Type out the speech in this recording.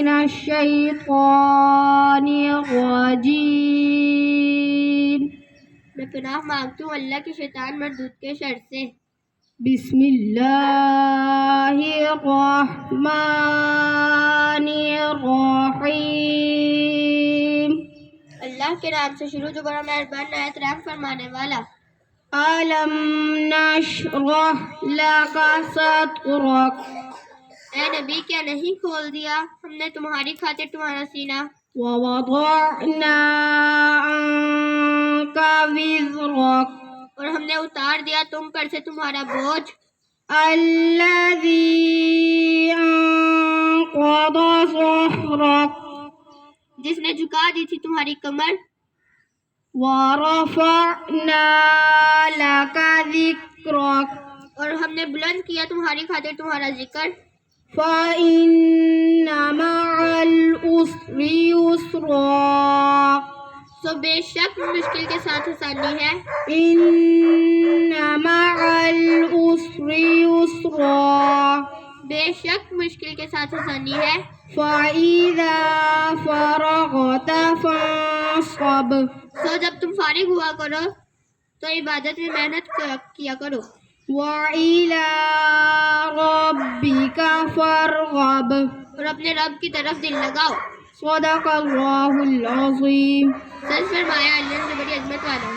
من الشیطان الرجیم. میں پناہ مانگتی ہوں اللہ کے شیطان مردود کے شر سے. بسم اللہ الرحمن الرحیم. اللہ کے نام سے شروع جو بڑا مہربان نہایت رحم فرمانے والا. ألم نشرح لك صدرك اے نبی کیا نہیں کھول دیا ہم نے تمہاری خاطر تمہارا سینہ. ووضعنا عنك وزرك اور ہم نے اتار دیا تم پر سے تمہارا بوجھ. الذي أنقض ظهرك جس نے جھکا دی تھی تمہاری کمر. ورفعنا لك ذكرك اور ہم نے بلند کیا تمہاری خاطر تمہارا ذکر. فإن مع العسر يسرا سو بے شک مشکل کے ساتھ آسانی ہے. إن مع العسر يسرا بے شک مشکل کے ساتھ آسانی ہے. فإذا فرغت فانصب سو جب تم فارغ ہوا کرو تو عبادت میں محنت کیا کرو. وإلى ربك فارغب اور اپنے رب کی طرف دل لگاؤ. صدق اللہ العظیم. سچ فرمایا اللہ نے جو بڑی عظمت والا ہے.